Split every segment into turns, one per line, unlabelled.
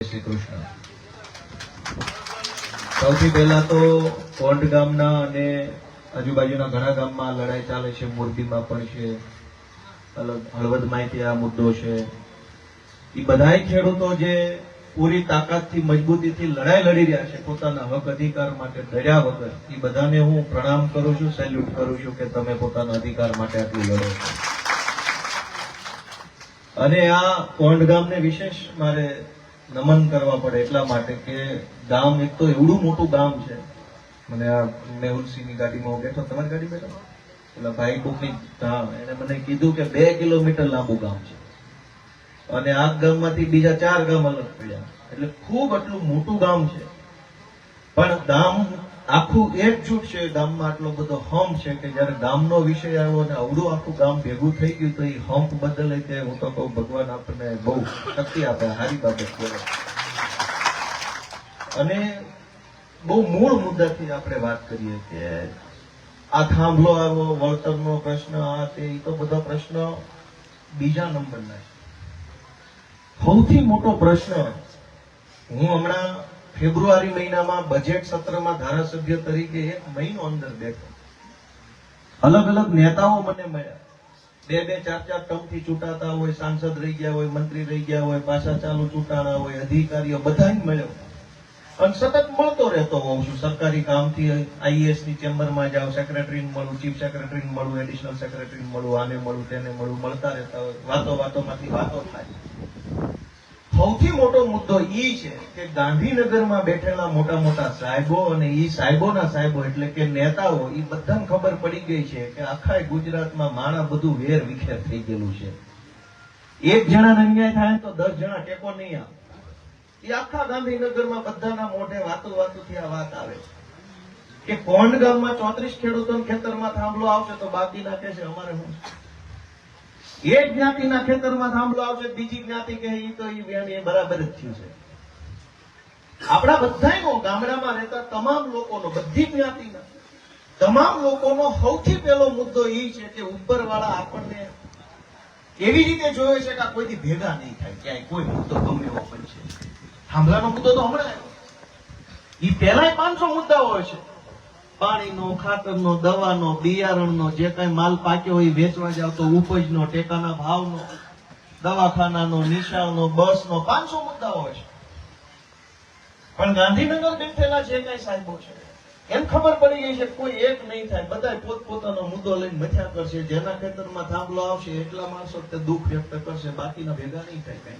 શ્રી કૃષ્ણ. સૌથી પહેલા તો કોંઢ ગામના અને આજુબાજુના ઘણા ગામમાં લડાઈ ચાલે છે, મોરબીમાં પણ છે, હળવદમાં આ મુદ્દો છે. એ બધાય ખેડૂતો જે પૂરી તાકાતથી મજબૂતીથી લડાઈ લડી રહ્યા છે પોતાના હક અધિકાર માટે ડર્યા વગર, એ બધાને હું પ્રણામ કરું છું, સેલ્યુટ કરું છું કે તમે પોતાના અધિકાર માટે આટલું લડો છો. અને આ કોંઢ ગામને વિશેષ મારે નમન કરવા પડે એટલા માટે કે ગામ એક તો એવડું મોટું ગામ છે. મને આ મેહુલસિંહની ગાડીમાં હું બેઠો, તમારી ગાડી બેઠો, એટલે ભાઈ કોકની એને મને કીધું કે 2 કિલોમીટર લાંબુ ગામ છે અને આ ગામમાંથી બીજા 4 ગામ અલગ પડ્યા, એટલે ખૂબ આટલું મોટું ગામ છે. પણ ગામ આખું એકજૂટ છે, ગામમાં આટલો બધો હંપ છે કે જયારે ગામનો વિષય આવ્યો અને અવડું આખું ગામ ભેગું થઈ ગયું તો એ હંપ બદલે તે હું તો કહું ભગવાન આપણને બહુ શક્તિ આપે, સારી બાબત કહેવાય. અને બહુ મૂળ મુદ્દાથી આપણે વાત કરીએ કે આ થાંભલો આવ્યો, વળતરનો પ્રશ્ન, આ તે, એ તો બધા પ્રશ્નો બીજા નંબરના છે. સૌથી મોટો પ્રશ્ન, હું હમણાં ફેબ્રુઆરી મહિનામાં બજેટ સત્રમાં ધારાસભ્ય તરીકે 1 મહિનો અંદર બેઠો, અલગ અલગ નેતાઓ મને મળ્યા, 2-2, 4-4 ટર્મથી ચૂંટાતા હોય, સાંસદ રહી ગયા હોય, મંત્રી રહી ગયા હોય, પાછા ચાલુ ચૂંટાણા હોય, અધિકારીઓ બધાને મળ્યો અને સતત મળતો રહેતો હોઉં છું. સરકારી કામથી આઈએએસ ની ચેમ્બરમાં જાઉં, સેક્રેટરીને મળું, ચીફ સેક્રેટરીને મળું, એડિશનલ સેક્રેટરીને મળું, આને મળું, તેને મળું, મળતા રહેતા હોય, વાતોમાંથી વાતો થાય. સૌથી મોટો મુદ્દો એ છે કે ગાંધીનગરમાં બેઠેલા મોટા મોટા સાહેબો અને એ સાહેબોના સાહેબો એટલે કે નેતાઓ, એ બધાને ખબર પડી ગઈ છે કે આખા ગુજરાતમાં માણા બધું વેર વિખેર થઈ ગયેલું છે. એક જણાને અન્યાય થાય તો 10 જણા ટેકો નહીં આપે. એ આખા ગાંધીનગરમાં બધાના મોઢે વાતોથી આ વાત આવે કે કોંઢ ગામમાં 34 ખેડૂતોના ખેતરમાં થાંભલો આવશે તો બાકીના કહે છે અમારે શું. એક જ્ઞાતિના ખેતરમાં થાંભલો આવશે, બીજી જ્ઞાતિ કહે એ તો એ બરાબર જ થયું છે. આપણા બધાનો ગામડામાં રહેતા તમામ લોકોનો, બધી જ્ઞાતિના તમામ લોકોનો સૌથી પહેલો મુદ્દો એ છે કે ઉપરવાળા આપણને એવી રીતે જોવે છે કે આ કોઈથી ભેગા નહીં થાય, ક્યાંય કોઈ મુદ્દો ગમે એવો પણ છે. થાંભલાનો મુદ્દો તો હમણાં આવ્યો, એ પહેલા 500 મુદ્દાઓ હોય છે, પાણીનો, ખાતરનો, દવાનો, બિયારણનો, જે કઈ માલ પાક્યો હોય વેચવા જાવ તો ઉપજનો, ટેકાના ભાવનો, દવાખાનાનો, નિશાળનો, બસનો, 500 મુદ્દાઓ હોય છે. પણ ગાંધીનગર બેઠેલા જે કઈ સાહેબો છે એમ ખબર પડી ગઈ છે કોઈ એક નહીં થાય, બધા પોતપોતાનો મુદ્દો લઈને મથ્યા કરશે. જેના ખેતરમાં થાંભલો આવશે એટલા માણસો તે દુઃખ વ્યક્ત કરશે, બાકીના ભેગા નહીં થાય કઈ.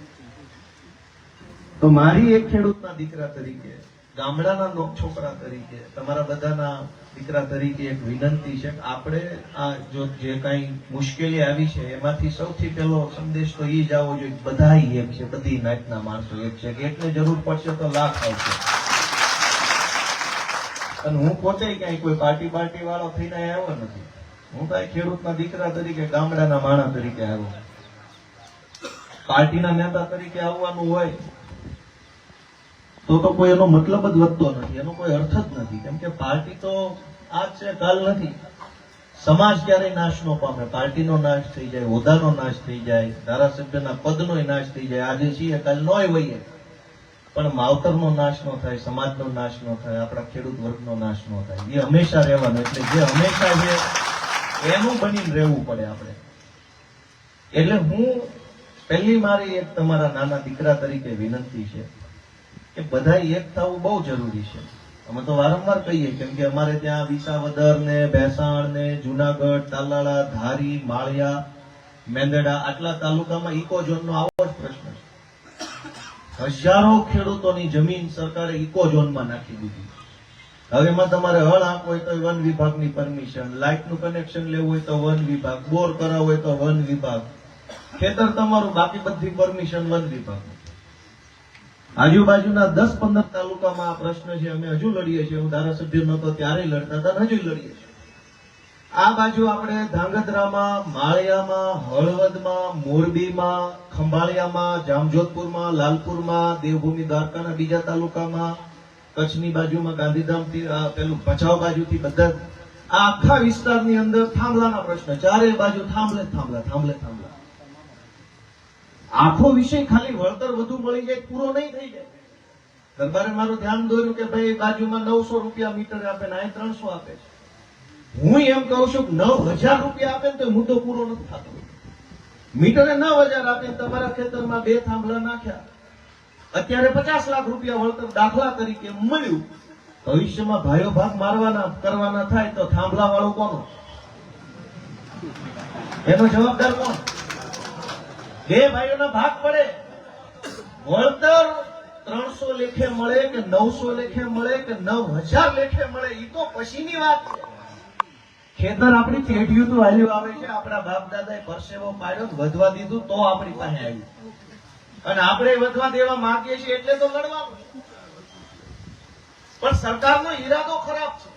તો મારી એક ખેડૂતના દીકરા તરીકે, ગામડાના છોકરા તરીકે, તમારા બધાના દીકરા તરીકે એક વિનંતી છે કે આપણે આ જો જે કઈ મુશ્કેલી આવી છે એમાંથી સૌથી પહેલો સંદેશ તો એ જ આવવો જોઈએ, બધા એક છે, બધી નાતના માણસો એક છે, કે એકને જરૂર પડશે તો લાખ આવશે. અને હું પોતે ક્યાંય કોઈ પાર્ટી વાળો થઈને આવ્યો નથી, હું તો ખેડૂતના દીકરા તરીકે, ગામડાના માણસ તરીકે આવ્યો. પાર્ટીના નેતા તરીકે આવવાનું હોય તો કોઈ એનો મતલબ જ વધતો નથી, એનો કોઈ અર્થ જ નથી. કેમ કે પાર્ટી તો આજ છે, કાલ નથી. સમાજ ક્યારેય નાશ ન પામે, પાર્ટીનો નાશ થઈ જાય, હોદ્દાનો નાશ થઈ જાય, ધારાસભ્યના પદનો નાશ થઈ જાય, આજે છીએ કાલ નોય વહીએ, પણ માવતરનો નાશ ન થાય, સમાજનો નાશ ન થાય, આપણા ખેડૂત વર્ગનો નાશ ન થાય. એ હંમેશા રહેવાનું, એટલે જે હંમેશા છે એનું બનીને રહેવું પડે આપણે. એટલે હું પહેલી મારી એક તમારા નાના દીકરા તરીકે વિનંતી છે કે બધા એક થવું બહુ જરૂરી છે. અમે તો વારંવાર કહીએ, કેમ કે અમારે ત્યાં વિસાવદર ને, ભેસાણ ને, જુનાગઢ, તાલાળા, ધારી, માળિયા, મેંદરડા આટલા તાલુકામાં ઇકોઝોનનો આવો જ પ્રશ્ન છે. હજારો ખેડૂતોની જમીન સરકારે ઇકોઝોનમાં નાખી દીધી. હવે એમાં તમારે હળ આંકવો હોય તો વન વિભાગની પરમિશન, લાઇટનું કનેક્શન લેવું હોય તો વન વિભાગ, બોર કરાવવો હોય તો વન વિભાગ, ખેતર તમારું, બાકી બધી પરમિશન વન વિભાગ. આજુબાજુના 10-15 તાલુકામાં આ પ્રશ્ન છે. અમે હજુ લડીએ છીએ, હું ધારાસભ્ય નહોતો ત્યારે લડતા હતા, હજુ લડીએ છીએ. આ બાજુ આપણે ધાંગધ્રામાં, માળિયામાં, હળવદમાં, મોરબીમાં, ખંભાળિયામાં, જામજોધપુરમાં, લાલપુરમાં, દેવભૂમિ દ્વારકાના બીજા તાલુકામાં, કચ્છની બાજુમાં ગાંધીધામથી પેલું ભચાઉ બાજુથી બધા આ આખા વિસ્તારની અંદર થાંભલાના પ્રશ્ન, ચારે બાજુ થાંભલે થાંભલા. આખો વિષય ખાલી વળતર વધુ મળી જાય પૂરો નહીં થઈ જાય. દરબારે મારું ધ્યાન દોર્યું કે ભાઈ બાજુમાં 900 રૂપિયા મીટર આપે ને અહીં 300 આપે છે. હું એમ કહું છું કે 9000 રૂપિયા આપે ને તો મુદ્દો પૂરો નથી થતો. મીટરે 9000 આપે તમારા ખેતરમાં 2 થાંભલા નાખ્યા, અત્યારે 50 લાખ રૂપિયા વળતર દાખલા તરીકે મળ્યું. ભવિષ્યમાં ભાઈઓ ભાગ મારવાના કરવાના થાય તો થાંભલા વાળો કોનો? એનો જવાબદાર કોણ? 2 ભાઈઓના ભાગ પડે, વળતર 300 લેખે મળે કે 900 લેખે મળે કે 9000 લેખે મળે એ તો પછીની વાત છે. ખેતર આપણી પેઢીઓ તો હાલ્યું આવે છે, આપણા બાપ દાદાએ પરસેવો પાડ્યો વધવા દીધું તો આપણી પાસે આવ્યું, અને આપણે વધવા દેવા માંગીએ છીએ એટલે તો લડવાનું. પણ સરકારનો ઈરાદો ખરાબ છે,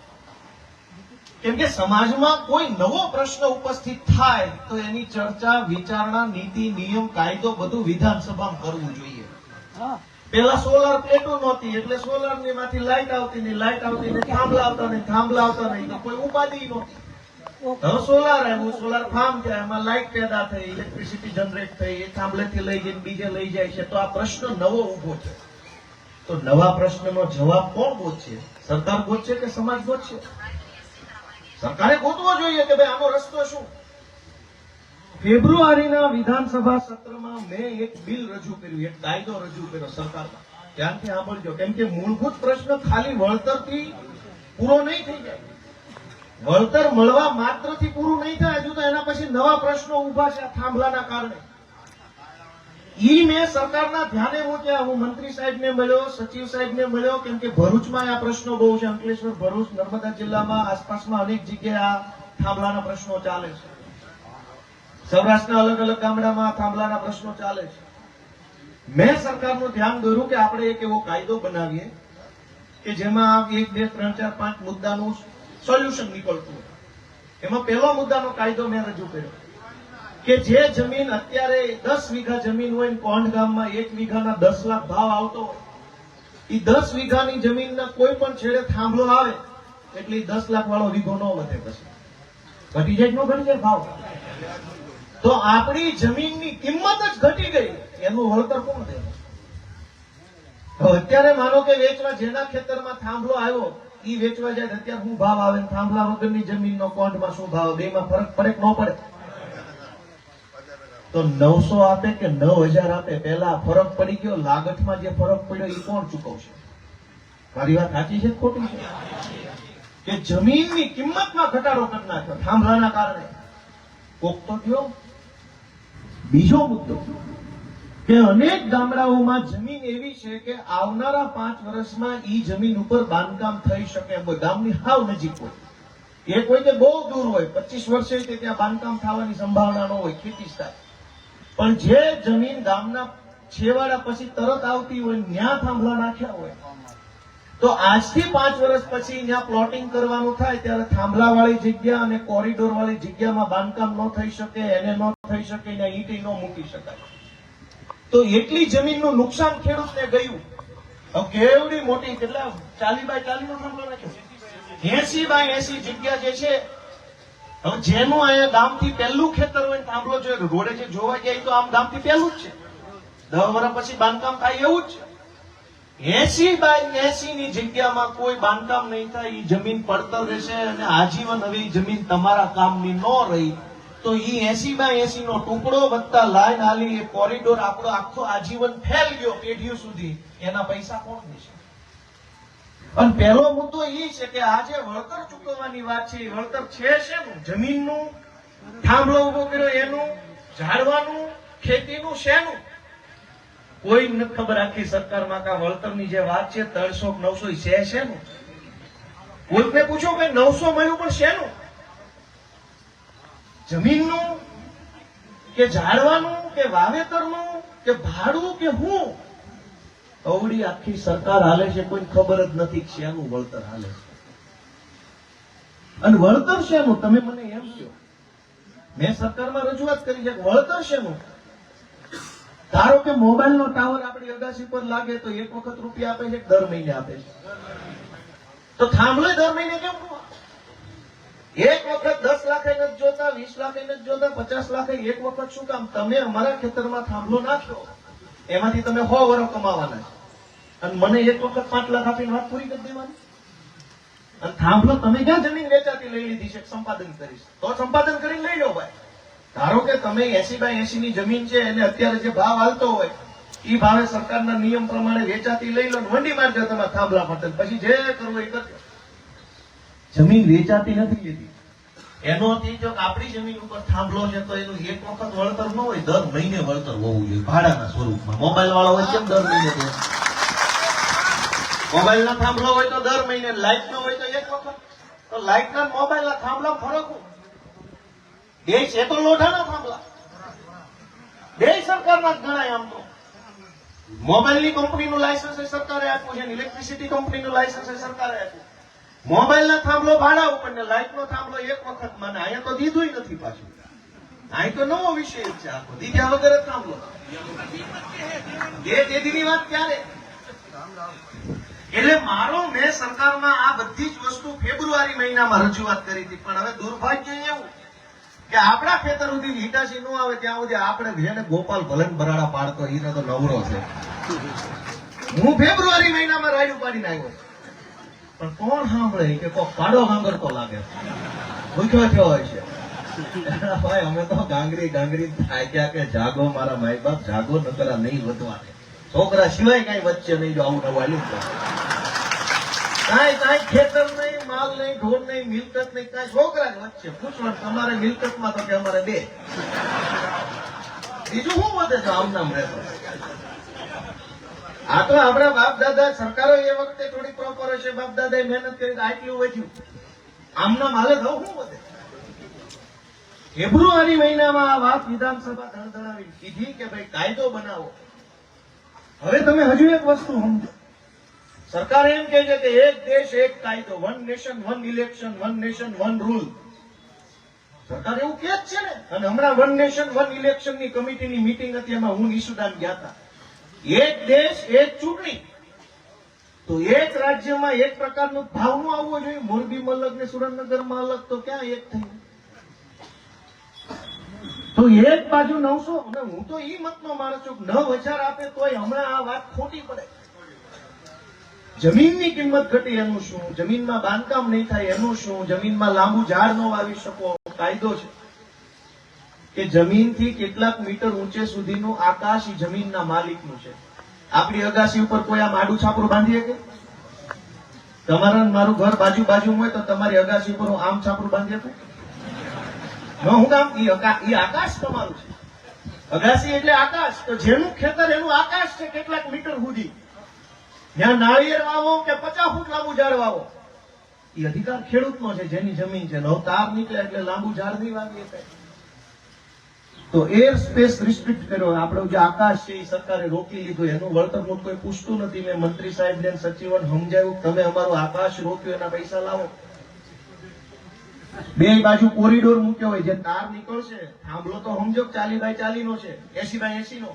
કેમ કે સમાજમાં કોઈ નવો પ્રશ્ન ઉપસ્થિત થાય તો એની ચર્ચા વિચારણા નીતિ નિયમ કાયદો બધું વિધાનસભામાં કરવું જોઈએ. પેલા સોલાર પ્લેટો નહોતી એટલે સોલાર ની માંથી લાઈટ આવતી નહીં, લાઈટ આવતી નહીં, થાંભલા આવતા નહીં, થાંભલા આવતા નહીં, તો કોઈ ઉપાધિ નહોતી. હવે સોલાર આવ્યું, સોલાર ફાર્મ થયા, એમાં લાઈટ પેદા થઈ, ઇલેક્ટ્રિસિટી જનરેટ થઈ, એ થાંભલેથી લઈ જઈને બીજે લઈ જાય છે. તો આ પ્રશ્ન નવો ઉભો છે. તો નવા પ્રશ્નનો જવાબ કોણ ગોતશે? સરકાર ગોતશે કે સમાજ ગોતશે? સરકારે ગોતવો જોઈએ કે ભાઈ આનો રસ્તો શું. ફેબ્રુઆરીના વિધાનસભા સત્રમાં મેં એક બિલ રજૂ કર્યું, એક કાયદો રજૂ કર્યો સરકારમાં. ધ્યાનથી સાંભળજો, કેમ કે મૂળભૂત પ્રશ્ન ખાલી વળતરથી પૂરો નહીં થઈ જાય. વળતર મળવા માત્રથી પૂરું નહીં થાય, હજુ તો એના પછી નવા પ્રશ્નો ઉભા છે થાંભલાના કારણે. ઈ મેં સરકારના ધ્યાને મૂક્યા. હું મંત્રી સાહેબને મળ્યો, સચિવ સાહેબને મળ્યો, કેમ કે ભરૂચમાં આ પ્રશ્નો બહુ છે. અંકલેશ્વર, ભરૂચ, નર્મદા જિલ્લામાં આસપાસમાં અનેક જગ્યાએ આ થાંભલાના પ્રશ્નો ચાલે છે. સૌરાષ્ટ્રના અલગ અલગ ગામડામાં થાંભલાના પ્રશ્નો ચાલે છે. મેં સરકારનું ધ્યાન દોર્યું કે આપણે એક એવો કાયદો બનાવીએ કે જેમાં 1, 2, 3, 4, 5 મુદ્દાનું સોલ્યુશન નીકળતું હોય. એમાં પહેલો મુદ્દાનો કાયદો મેં રજૂ કર્યો કે જે જમીન અત્યારે 10 વીઘા જમીન હોય, કોંઢ ગામમાં 1 વીઘાના 10 લાખ ભાવ આવતો હોય, એ 10 વીઘાની જમીનના કોઈ પણ છેડે થાંભલો આવે એટલે 10 લાખ વાળો વીઘો ન વધે, પછી ઘટી જાય ન ઘટી જાય ભાવ. તો આપણી જમીનની કિંમત જ ઘટી ગઈ, એનું વળતર કોણ દે? અત્યારે માનો કે વેચવા જેના ખેતરમાં થાંભલો આવ્યો ઈ વેચવા જાય, અત્યારે શું ભાવ આવે? થાંભલા વગરની જમીનનો કોંઢમાં શું ભાવ? બેમાં ફરક પડે કે ન પડે? તો 900 આપે કે 9000 આપે, પેલા ફરક પડી ગયો. લાગતમાં જે ફરક પડ્યો એ કોણ ચૂકવશે? મારી વાત સાચી છે ખોટી છે? કે જમીનની કિંમતમાં ઘટાડો કરી નાખ્યો થાંભલાના કારણે. કોક તો થયો. બીજો મુદ્દો કે અનેક ગામડાઓમાં જમીન એવી છે કે આવનારા 5 વર્ષમાં ઈ જમીન ઉપર બાંધકામ થઈ શકે એમ હોય, ગામની હાવ નજીક હોય. એ કોઈ કે બહુ દૂર હોય, 25 વર્ષે તે ત્યાં બાંધકામ થવાની સંભાવના ન હોય, ખેતી થાય. પણ જે જમીન ગામના છેવાડા પછી તરત આવતી હોય, ત્યાં થાંભલા નાખ્યા હોય, તો આજથી 5 વર્ષ પછી ત્યાં પ્લોટિંગ કરવાનું થાય ત્યારે થાંભલા વાળી જગ્યા અને કોરિડોર વાળી જગ્યામાં બાંધકામ ન થઈ શકે, એને ન થઈ શકે, ત્યાં ઈંટ ન મૂકી શકાય. તો એટલી જમીનનું નુકસાન ખેડૂતને ગયું. હવે કેવડી મોટી, કેટલા 40 બાય 40 નો થાંભલો નાખ્યો, 80 બાય 80 જગ્યા જે છે. હવે જેનું અહીંયા ગામથી પહેલું ખેતર હોય, થાંભલો જો રોડે જે જોવા જાય તો આમ ગામથી પહેલું જ છે, 10 વર્ષ પછી બાંધકામ થાય એવું જ છે. 80 બાય 80 ની જગ્યામાં કોઈ બાંધકામ નહીં થાય, એ જમીન પડતર રહેશે અને આજીવન હવે જમીન તમારા કામની ન રહી તો ઈ 80 બાય 80 નો ટુકડો વધતા લાઈન આલી, એ કોરિડોર આપણો આખો આજીવન ફેલ ગયો પેઢીઓ સુધી, એના પૈસા કોણ દેશે? અને પહેલો મુદ્દો એ છે કે આજે વળતર ચૂકવવાની વાત છે, વળતર છે શેનું? જમીનનું, થાંભલો ઉભો કર્યો એનું, ઝાડવાનું, ખેતીનું શેનું? કોઈ નથી ખબર આખી સરકારમાં કે વળતરની જે વાત છે 300 900 છે શેનું? કોઈને પૂછો કે 900 મળ્યું પણ શેનું? જમીનનું કે ઝાડવાનું કે વાવેતરનું કે ભાડું કે હું? અવડી આખી સરકાર હાલે છે, કોઈ ખબર જ નથી શેનું વળતર હાલે છે. અને વળતર શેનું? તમે મને એમ કહો. મેં સરકારમાં રજૂઆત કરી છે, વળતર શેનું? ધારો કે મોબાઈલ નો ટાવર આપણી અગાસી પર લાગે તો એક વખત રૂપિયા આપે છે, દર મહિને આપે છે. તો થાંભલો દર મહિને કેમ? એક વખત 10 લાખ નથી જોતા, 20 લાખ નથી જોતા, 50 લાખ એક વખત શું કામ? તમે અમારા ખેતરમાં થાંભલો નાખ્યો, એમાંથી તમે 100 વર્ષ કમાવાના છે, અને મને એક વખત 5 લાખ આપીને વાત પૂરી કરી દેવાની. અને થાંભલો તમે ક્યાં જમીન વેચાતી લઈ લીધી છે? સંપાદન કરીશ તો સંપાદન કરીને લઈ લો ભાઈ. ધારો કે તમે 80x80 ની જમીન છે, એને અત્યારે જે ભાવ હાલતો હોય એ ભાવે સરકારના નિયમ પ્રમાણે વેચાતી લઈ લો, વંડી મારજો તમારા થાંભલા માટે, પછી જે કરવું એ કરજો. જમીન વેચાતી નથી લેતી. એનો અર્થ એ જો આપણી જમીન ઉપર થાંભલો છે તો એનું એક વખત વળતર ન હોય, દર મહિને વળતર હોવું જોઈએ ભાડાના સ્વરૂપમાં. મોબાઈલ વાળા હોય કેમ દર મહિને દે? મોબાઈલ ના થાંભલો હોય તો દર મહિને, લાઇટ નો હોય તો એક વખત. તો લાઇટ ના મોબાઈલ ના થાંભલા ફરક બે છે તો લોઢાના થાંભલા, બે સરકારના ગણાય. આમ તો મોબાઈલની કંપનીનું લાયસન્સ સરકારે આપ્યું છે, ઇલેક્ટ્રિસિટી કંપનીનું લાયસન્સ સરકારે આપ્યું. મોબાઈલ ના થાંભલો ભાડા ઉપર ને લાઇટ નો થાંભલો એક વખત. મને અહીંયા તો દીધું નથી પાછું. અહીં તો નવો વિષય છે આખો, દીધા વગર જ થાંભલો. બે તેદીની વાત ક્યારે? એટલે મેં સરકારમાં આ બધી જ વસ્તુ ફેબ્રુઆરી મહિનામાં રજૂઆત કરી હતી, પણ હવે દુર્ભાગ્ય એવું કે આપણા ખેતર સુધી હિટાચી ન આવે ત્યાં સુધી આપણે જેને ગોપાલ ભલન બરાડા પાડતો એને તો નવરો છે. હું ફેબ્રુઆરી મહિનામાં રાયડું પાડીને આવ્યો, પણ કોણ સાંભળે કે કોઈ કાળો ગાંગરતો લાગે ભૂખ્યો થયો હોય છે. ભાઈ અમે તો ગાંગરી થાક્યા કે જાગો મારા માય બાપ, જાગો નકરા નહીં વધવા દે. છોકરા સિવાય કઈ વચ્ચે નહીં, જો આવું નવું આવ્યું કાંઈ ખેતર નહીં, માલ નહીં, ઢોર નહીં, મિલકત નહીં, કાંઈ છોકરા જ વચ્ચે. પૂછવાનું તમારે મિલકતમાં તો કે અમારે 2. બીજું શું વધે છે? આમ નામ રહેતો. આ તો આપણા બાપ દાદા, સરકારો એ વખતે થોડી પ્રોપર હશે, બાપ દાદાએ મહેનત કરી આટલું વધ્યું. આમના માલે થવું શું વધે? ફેબ્રુઆરી મહિનામાં આ વાત વિધાનસભા ધણધણાવી કીધી કે ભાઈ કાયદો બનાવો. હવે તમે હજુ એક વસ્તુ સમજો. સરકાર એમ કહે છે કે એક દેશ એક કાયદો, 1 નેશન 1 ઇલેક્શન, 1 નેશન 1 રૂલ. સરકાર એવું કે જ છે ને. અને હમણાં 1 નેશન 1 ઇલેક્શન ની કમિટીની મીટિંગ હતી, એમાં હું નિશુદાન ગયા હતા. એક દેશ એક ચૂંટણી. તો એક રાજ્યમાં એક પ્રકારનું ભાવનું આવવું જોઈએ. મોરબીમાં અલગ ને સુરેન્દ્રનગરમાં અલગ, તો ક્યાં એક થયું? તો એક બાજુ 900, અને હું તો ઈ મતનો માણસ છું, 9,000 આપે તોય હમણાં આ વાત ખોટી પડે. જમીનની કિંમત ઘટી એનું શું? જમીનમાં બાંધકામ નહીં થાય એનું શું? જમીનમાં લાંબુ ઝાડ ન વાવી શકો. કાયદો છે કે જમીનથી કેટલાક મીટર ઊંચે સુધીનું આકાશ ઈ જમીનના માલિકનું છે. આપણી અગાસી ઉપર કોઈ આમ આડું છાપરું બાંધી શકે? તમારા મારું ઘર બાજુ હોય તો તમારી અગાસી ઉપર હું આમ છાપરું બાંધી શકું? હું કામ? ઈ આકાશ તમારું છે. અગાસી એટલે આકાશ. તો જેનું ખેતર એનું આકાશ છે કેટલાક મીટર સુધી. ત્યાં નાળિયેર વાવો કે 50 ફૂટ લાંબુ ઝાડ વાવો, એ અધિકાર ખેડૂતનો છે, જેની જમીન છે. નવ તાર નીકળે એટલે લાંબુ ઝાડ નહીં વાવી શકાય. તો એર સ્પેસ રિસ્ટ્રિક્ટ કર્યો. આપણું જે આકાશ છે એ સરકારે રોકી લીધું. એનું વળતર કોઈ પૂછતું નથી. મેં મંત્રી સાહેબ ને સચિવને સમજાવ્યું, તમે અમારું આકાશ રોક્યું, એના પૈસા લાવો. બે બાજુ કોરિડોર મૂક્યો હોય, જે તાર નીકળશે, થાંભલો તો સમજો 40x40 નો છે, 80x80 નો.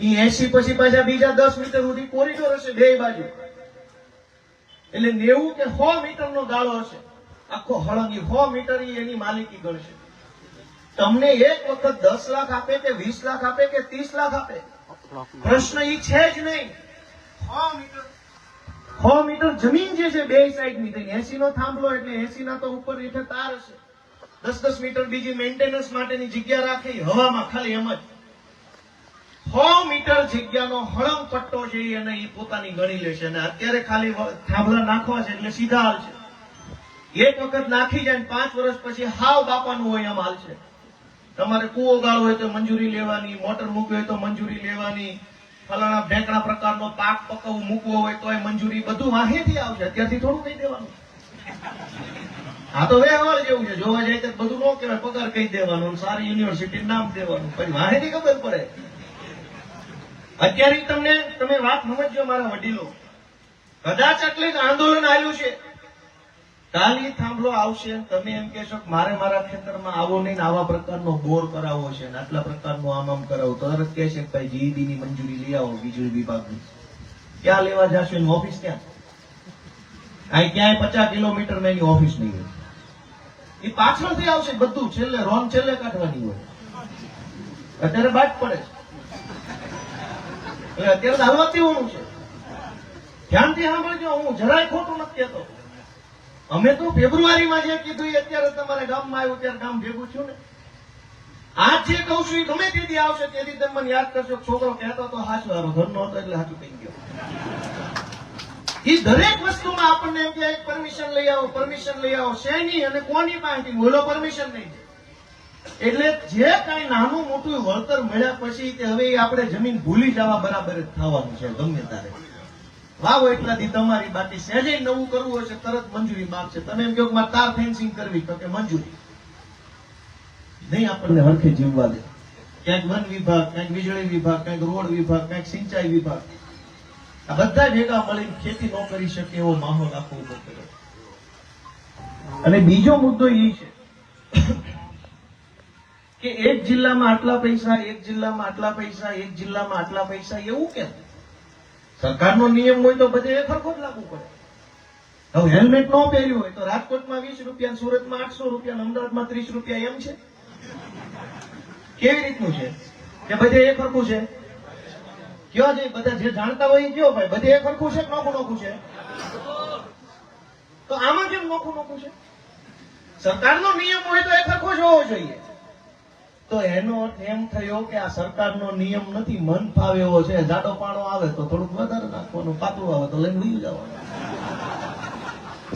ઈ 80 પછી પાછા બીજા 10 મીટર સુધી કોરિડોર હશે બે બાજુ, એટલે 90 કે 100 મીટર નો ગાળો હશે. આખો હળંગી 100 મીટર એની માલિકી ગણશે. તમને એક વખત 10 લાખ આપે કે 20 લાખ આપે કે 30 લાખ આપે, પ્રશ્ન ઈ છે જ નહીં. 100 મીટર જમીન જે છે બે સાઈડ ની થઈ, 80 નો થાંભલો એટલે 80 ના તો ઉપર હેઠે તાર હશે. 10-10 મીટર બીજી મેન્ટેનન્સ માટેની જગ્યા રાખી હવામાં, ખાલી એમ જ 100 મીટર જગ્યાનો હળંગ પટ્ટો છે અને એ પોતાની ગણી લેશે. અને અત્યારે ખાલી થાંભલા નાખવા છે એટલે સીધા હાલશે. એક વખત નાખી જાય 5 વર્ષ પછી હાવ બાપાનું હોય એમ હાલશે. તમારે કૂવો ગાળવો હોય તો મંજૂરી લેવાની, મોટર મૂકવી હોય તો મંજૂરી લેવાની, ફલાણા ઢેકણા પ્રકારનો પાક પકવવું મૂકવો હોય તો મંજૂરી, બધું વાહેથી આવશે. અત્યારથી થોડું કહી દેવાનું. આ તો વ્યવહાર જેવું છે. જોવા જાય તો બધું ન કહેવાય, પગાર કહી દેવાનો, સારી યુનિવર્સિટી નામ દેવાનું, પછી વાહેથી ખબર પડે. અત્યારે તમે વાત સમજજો મારા વડીલો. કદાચ એટલે જ આંદોલન આવ્યું છે. કાલી થાંભલો આવશે, તમે એમ કહેશો કે મારે મારા ખેતરમાં આવો નહીં, આવા પ્રકારનો બોર કરાવવો છે, આટલા પ્રકારનો આમ કરાવો, તરત કહે છે ભાઈ જીઈબી ની મંજૂરી લઈ આવો વીજળી વિભાગની. ક્યાં લેવા જશો? એની ઓફિસ ક્યાં? અહીં ક્યાંય 50 કિલોમીટર માં એની ઓફિસ નહીં હોય. એ પાછળથી આવશે બધું, છેલ્લે રોન છેલ્લે કાઢવાની હોય. અત્યારે બાદ પડે છે એટલે અત્યારે તો હાલવાથી હોવું છે. ધ્યાનથી સાંભળજો, હું જરાય ખોટું નથી કહેતો. અમે તો ફેબ્રુઆરીમાં જે કીધું એ અત્યારે તમારા ગામમાં આવ્યું ત્યારે ગામ ભેગું થયું ને. આજ જે કહું છું એ ગમે તેથી આવશે તેથી તમે મને યાદ કરશો. છોકરો કહેતો તો હાચું, હારો ઘરનો હતો એટલે હાચું કહી ગયો. એ દરેક વસ્તુમાં આપણને એમ કે પરમિશન લઈ આવો, પરમિશન લઈ આવો. શેની અને કોની પાસેથી? બોલો પરમિશન નહીં. એટલે જે કઈ નાનું મોટું વળતર મળ્યા પછી તે હવે આપણે જમીન ભૂલી જવા બરાબર જ થવાનું છે. ગમે તારે વાવો એટલાથી તમારી બાકી સહેજે નવું કરવું હશે તરત મંજૂરી માંગશે. તમે એમ કહો કે મારે તાર ફેન્સિંગ કરવી, તો કે મંજૂરી નહીં આપણને હરખે જીવવા દે. ક્યાંક વન વિભાગ, ક્યાંક વીજળી વિભાગ, ક્યાંક રોડ વિભાગ, ક્યાંક સિંચાઈ વિભાગ, આ બધા ભેગા મળીને ખેતી ન કરી શકે એવો માહોલ આખો ઉભો કર્યો. અને બીજો મુદ્દો એ છે કે એક જિલ્લામાં આટલા પૈસા, એક જિલ્લામાં આટલા પૈસા, એક જિલ્લામાં આટલા પૈસા, એવું કેમ? સરકારનો નિયમ હોય તો બધે સરખો જ લાગુ પડે. હવે હેલ્મેટ ન પહેર્યું હોય તો રાજકોટમાં 20 રૂપિયા, સુરતમાં 800 રૂપિયા, અમદાવાદમાં 30 રૂપિયા, એમ છે? કેવી રીતનું છે કે બધે એક સરખું છે? કયો છે? બધા જે જાણતા હોય કયો ભાઈ, બધે એક સરખું છે, નોખું નોખું છે? તો આમાં કેમ નોખું નોખું છે? સરકારનો નિયમ હોય તો એક સરખો જ હોવો જોઈએ. તો એનો અર્થ એમ થયો કે આ સરકારનો નિયમ નથી, મન ફાવે એવો છે. જાડો પાણો આવે તો થોડુંક વધારે નાખવાનું, પાતળું આવે તો લઈને લઈ જવાનું.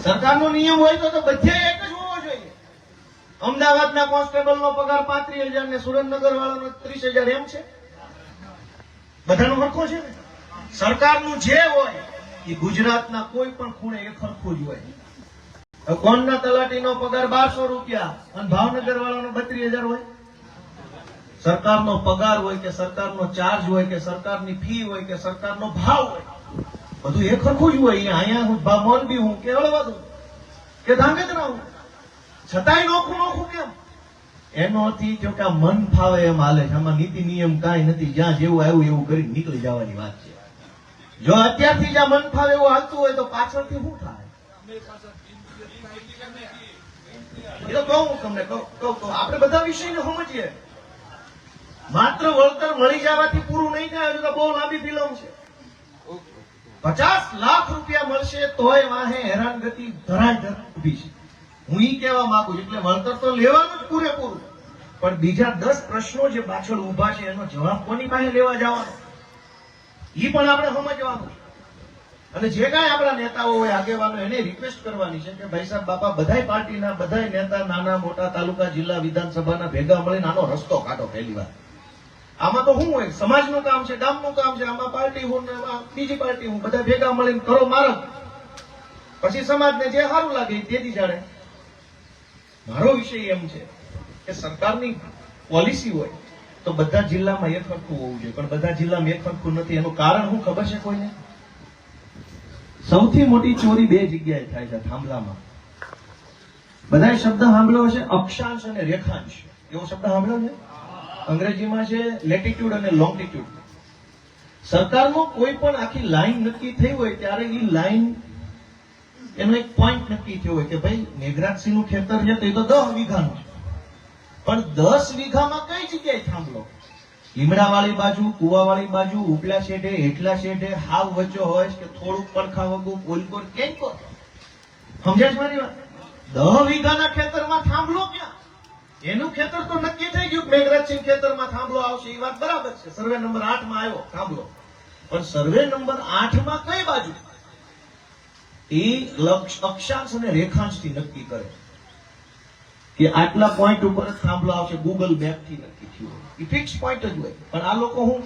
સરકારનો નિયમ હોય તો બધે એક જ હોવો જોઈએ. અમદાવાદના કોન્સ્ટેબલનો પગાર 35,000 ને સુરેન્દ્રનગર વાળાનો 30,000, એમ છે? બધાનો સરખો છે ને? સરકારનું જે હોય એ ગુજરાતના કોઈ પણ ખૂણે એક સરખું જ હોય. કોણના તલાટીનો પગાર 1200 રૂપિયા અને ભાવનગર વાળાનો 32,000 હોય. સરકારનો પગાર હોય કે સરકારનો ચાર્જ હોય કે સરકારની ફી હોય કે સરકારનો ભાવ હોય, બધું એક સરખું જ હોય. અહીંયા હું મોરબી હું કે હળવદ કે ધાંગધ્રા હું, છતાંય નોખું નોખું કેમ? એનો અર્થ એ થયો કે આ મન ફાવે એમ હાલે છે. આમાં નીતિ નિયમ કાંઈ નથી. જ્યાં જેવું આવ્યું એવું કરી નીકળી જવાની વાત છે. જો અત્યારથી જ આ મન ફાવે એવું હાલતું હોય તો પાછળથી શું થાય? એ તો કહું તમને, કહું આપણે બધા વિષયને સમજીએ. માત્ર વળતર મળી જવાથી પૂરું નહીં થાય. હજુ તો બહુ લાંબી ફિલ્મ છે. 50 લાખ રૂપિયા મળશે તોય વાહે હેરાનગતિ ધરાય ઉભી છે. હું ઈ કહેવા માંગુ છું. એટલે વળતર તો લેવાનું જ પૂરેપૂરું, પણ બીજા 10 પ્રશ્નો જે પાછળ ઉભા છે એનો જવાબ કોની પાસે લેવા જવાનો ઈ પણ આપણે સમજવાનું છે. અને જે કાંઈ આપણા નેતાઓ હોય, આગેવાનો, એને રિક્વેસ્ટ કરવાની છે કે ભાઈ સાહેબ બાપા બધાય પાર્ટીના બધાય નેતા, નાના મોટા, તાલુકા, જિલ્લા, વિધાનસભાના ભેગા મળીને આનો રસ્તો કાઢો. પહેલી વાર આમાં તો શું હોય? સમાજનું કામ છે, ગામનું કામ છે. આમાં પાર્ટી હું ને બીજી પાર્ટી હું, બધા ભેગા મળીને કરો માર્ગ. પછી સમાજને જે સારું લાગે તેથી જાણે. મારો વિષય એમ છે કે સરકારની પોલિસી હોય તો બધા જિલ્લામાં એક સરખું હોવું જોઈએ, પણ બધા જિલ્લામાં એક સરખું નથી. એનું કારણ શું ખબર છે કોઈને? સૌથી મોટી ચોરી 2 જગ્યાએ થાય છે. થાંભલામાં બધાએ શબ્દ સાંભળ્યો હશે, અક્ષાંશ અને રેખાંશ. એવો શબ્દ સાંભળ્યો છે? અંગ્રેજીમાં છે લેટિટ્યુડ અને લોંગિટ્યુડ. સરકારનો કોઈ પણ આખી લાઈન નક્કી થઈ હોય ત્યારે એ લાઈન એનો એક પોઈન્ટ નક્કી થયો હોય કે ભાઈ મેઘરાજસિંહનું ખેતર છે તો એ તો 10 વીઘાનું છે, પણ 10 વીઘામાં કઈ જગ્યાએ થાંભલો? લીમડાવાળી બાજુ, કુવાવાળી બાજુ, ઉપલા શેઢે, હેઠલા શેઢે, હાવ વચ્ચે હોય કે થોડુંક પડખા વગું, પોલકોર, ક્યાંક કો. સમજાય છે મારી વાત? 10 વીઘાના ખેતરમાં થાંભલો ક્યાં? એનું ખેતર તો નક્કી થઈ ગયું મેઘરાજસિંહ ખેતરમાં થાંભલો આવશે, એ વાત બરાબર છે. સર્વે નંબર 8 માં આવ્યો થાંભલો, પણ સર્વે નંબર 8 માં કઈ બાજુ? એ અક્ષાંશ અને રેખાંશ થી નક્કી કરે કે આટલા પોઈન્ટ ઉપર જ થાંભલો આવશે. ગૂગલ મેપ થી નક્કી થયું. એ ફિક્સ પોઈન્ટ જ હોય. પણ આ લોકો હું